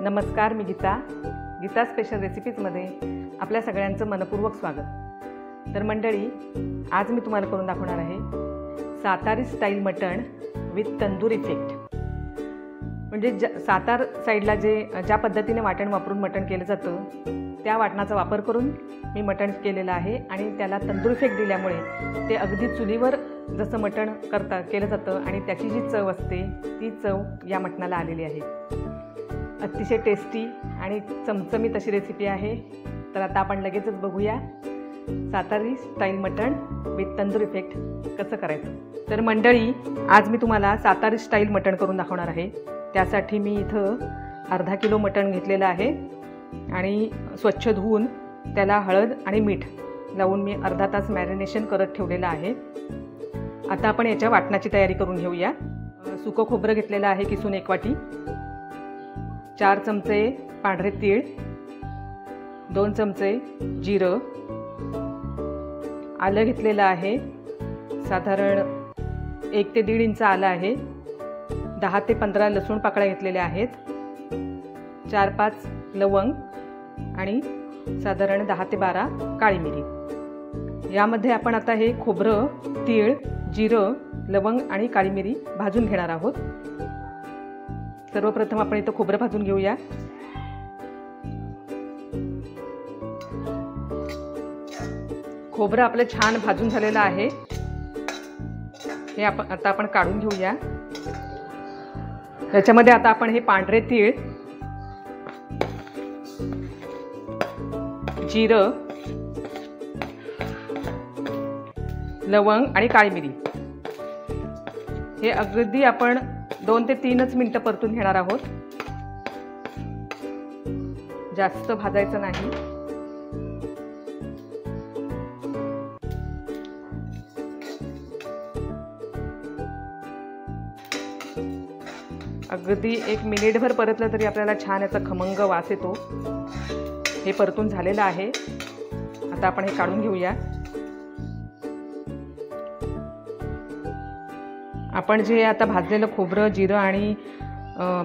नमस्कार, मी गीता स्पेशल रेसिपीजमध्ये आपल्या सगळ्यांचं मनपूर्वक स्वागत। तर मंडळी, आज मी तुम्हाला करून दाखवणार आहे सातारी style mutton with tandoor effect. म्हणजे सातार साईडला ज्या पद्धतीने वाटण वापरून मटण केलं जातं त्या वाटणाचा वापर करून मी मटण केलेलं आहे आणि त्याला तंदूर इफेक्ट दिल्यामुळे ते अगदी चुलीवर जसं मटण केलं जातं आणि त्याची जी चव असते ती चव या मटणाला आलेली आहे। अतिशय टेस्टी आणि चमचमीत अशी रेसिपी आहे। तर आता आपण लगेचच बघूया सातारी style mutton with tandoor effect कसं करायचं। तर मंडळी, आज मी तुम्हाला सातारी स्टाईल मटण करून दाखवणार आहे। त्यासाठी मी इथं अर्धा किलो मटण घेतलेलं आहे आणि स्वच्छ धुवून त्याला हळद आणि मीठ लावून मी अर्धा तास मॅरिनेशन करत ठेवलेलं आहे। आता आपण याच्या वाटणाची तयारी करून घेऊया। सुकं खोबरं घेतलेलं आहे किसून 1 वाटी, 4 चमचे पांढरे तीळ, 2 चमचे जिरं, आलं घेतलेलं आहे साधारण 1 ते 1.5 इंच आलं आहे, 10 ते 15 लसूण पाकळ्या घेतलेल्या आहेत, 4-5 लवंग आणि साधारण 10 ते 12 काळी मिरी। यामध्ये आपण आता हे खोबरं, तीळ, जिरं, लवंग आणि काळी मिरी भाजून घेणार आहोत। सर्वप्रथम आपण इथं खोबरं भाजून घेऊया। खोबरं आपलं छान भाजून झालेलं आहे, हे आता आपण काढून घेऊया। याच्यामध्ये आता आपण हे पांढरे तीळ, जिरं, लवंग आणि काळी मिरी हे अगदी आपण 2 ते 3 मिनिटं परतून घेणार आहोत, जास्त भाजायचं नाही। अगदी 1 मिनिटभर परतलं तरी आपल्याला छान याचा खमंग वास येतो। हे परतून झालेलं आहे, आता आपण हे काढून घेऊया। आपण जे आता भाजलेलं खोबरं, जिरं आणि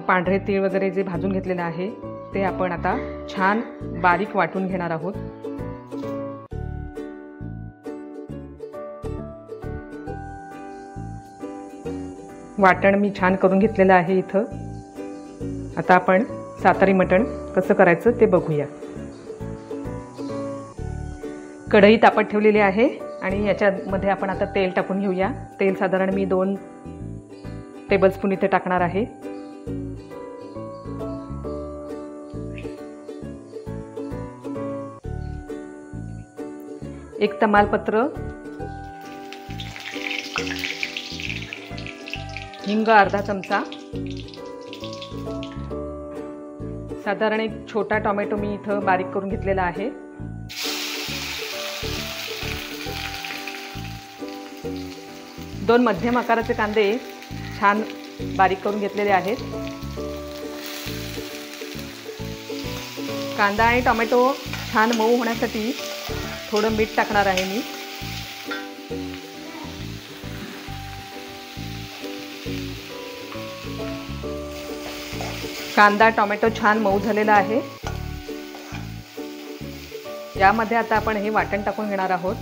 पांढरे तीळ वगैरे जे भाजून घेतलेलं आहे ते आपण आता छान बारीक वाटून घेणार आहोत। वाटण मी छान करून घेतलेलं आहे इथं। आता आपण सातारी मटण कसं करायचं ते बघूया। कढई तापत ठेवलेली आहे आणि याच्यामध्ये आपण आता तेल टाकून घेऊया। तेल साधारण मी 2 टेबलस्पून इथे टाकणार आहे। एक तमालपत्र, हिंग अर्धा चमचा, साधारण 1 छोटा टोमॅटो मी इथं बारीक करून घेतलेला आहे, 2 मध्यम आकाराचे कांदे छान बारीक करून घेतलेले आहेत। कांदा आणि टोमॅटो छान मऊ होण्यासाठी थोडं मीठ टाकणार आहे मी। कांदा टोमॅटो छान मऊ झालेला आहे। यामध्ये आता आपण हे वाटण टाकून घेणार आहोत।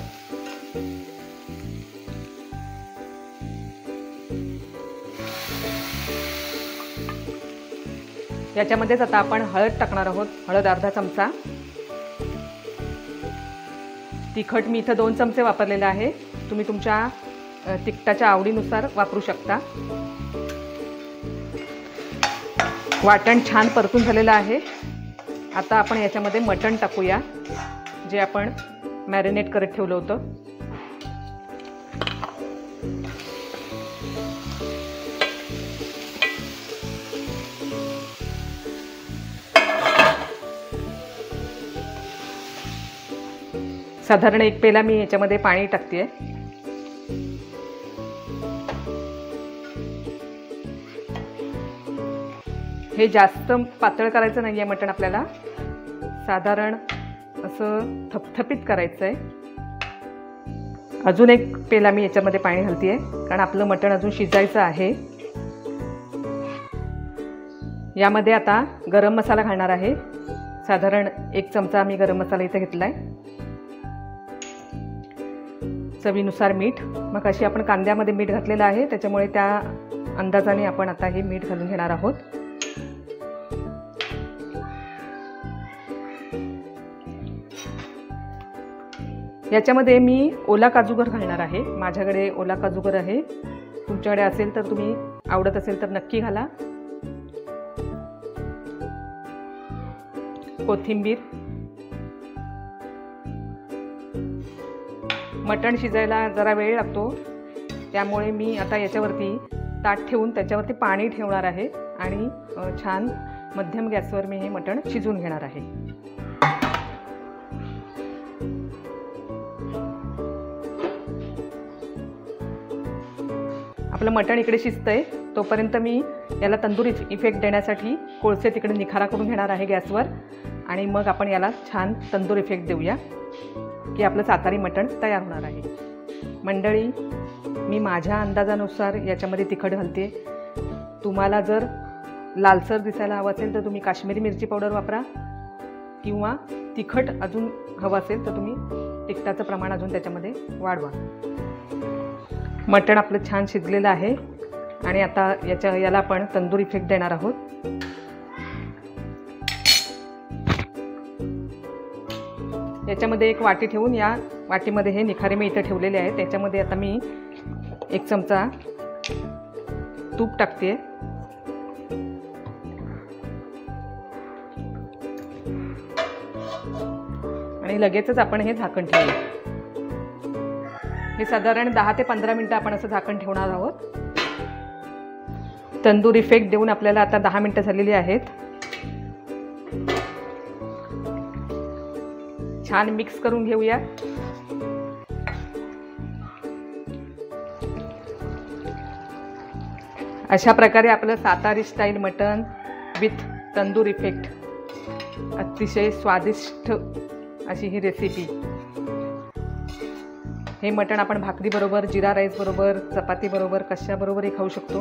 याच्यामध्येच आता आपण हळद टाकणार आहोत, हळद अर्धा चमचा, तिखट मी इथं 2 चमचे वापरलेलं आहे, तुम्ही तुमच्या तिखटाच्या आवडीनुसार वापरू शकता। वाटण छान परतून झालेलं आहे, आता आपण याच्यामध्ये मटण टाकूया जे आपण मॅरिनेट करत ठेवलं होतं। साधारण 1 पेला मी याच्यामध्ये पाणी टाकते। हे जास्त पातळ करायचं नाही आहे मटण, आपल्याला साधारण असं थपथपीत करायचं आहे। अजून 1 पेला मी याच्यामध्ये पाणी घालते आहे कारण आपलं मटण अजून शिजायचं आहे। यामध्ये आता गरम मसाला घालणार आहे। साधारण 1 चमचा मी गरम मसाला इथे घेतला आहे। चवीनुसार मीठ, मग अशी आपण कांद्यामध्ये मीठ घातलेलं आहे त्याच्यामुळे त्या अंदाजाने आपण आता हे मीठ घालून घेणार आहोत। याच्यामध्ये मी ओला काजूगर घालणार आहे। माझ्याकडे ओला काजूगर आहे, तुमच्याकडे असेल तर तुम्ही आवडत असेल तर नक्की घाला। कोथिंबीर, मटण शिजायला जरा वेळ लागतो त्यामुळे मी आता याच्यावरती ताट ठेवून त्याच्यावरती पाणी ठेवणार आहे आणि छान मध्यम गॅसवर मी हे मटण शिजवून घेणार आहे। आपलं मटण इकडे शिजतंय तोपर्यंत मी याला तंदूर इफेक्ट देण्यासाठी कोळसे तिकडे निखारा करून घेणार आहे गॅसवर आणि मग आपण याला छान तंदूर इफेक्ट देऊया की आपलं सातारी मटण तयार होणार आहे। मंडळी, मी माझ्या अंदाजानुसार याच्यामध्ये तिखट घालते। तुम्हाला जर लालसर दिसायला हवं असेल तर तुम्ही काश्मीरी मिरची पावडर वापरा किंवा तिखट अजून हवं असेल तर तुम्ही तिखटाचं प्रमाण अजून त्याच्यामध्ये वाढवा। मटण आपलं छान शिजलेलं आहे आणि आता याला आपण तंदूर इफेक्ट देणार आहोत। याच्यामध्ये एक वाटी ठेवून या वाटीमध्ये हे निखारे मी इथे ठेवलेले आहे त्याच्यामध्ये आता मी 1 चमचा तूप टाकते आणि लगेचच आपण हे झाकण ठेवूया। हे साधारण 10 ते 15 मिनिटं आपण असं झाकण ठेवणार आहोत। तंदूर इफेक्ट देऊन आपल्याला आता 10 मिनिटं झालेली आहेत। छान मिक्स करून घेऊया। अशा प्रकारे आपलं सातारी style mutton with tandoor effect, अतिशय स्वादिष्ट अशी ही रेसिपी। हे मटण आपण भाकरीबरोबर, जिरा राईस बरोबर, चपाती बरोबर, कशाबरोबरही खाऊ शकतो।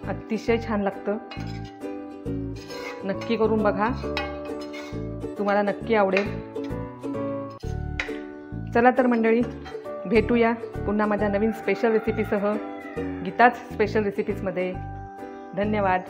अतिशय छान लागतं, नक्की करून बघा, तुम्हाला नक्की आवडेल। चला तर मंडळी, भेटूया पुन्हा माझ्या नवीन स्पेशल रेसिपीसह गीताच स्पेशल रेसिपीजमध्ये। धन्यवाद।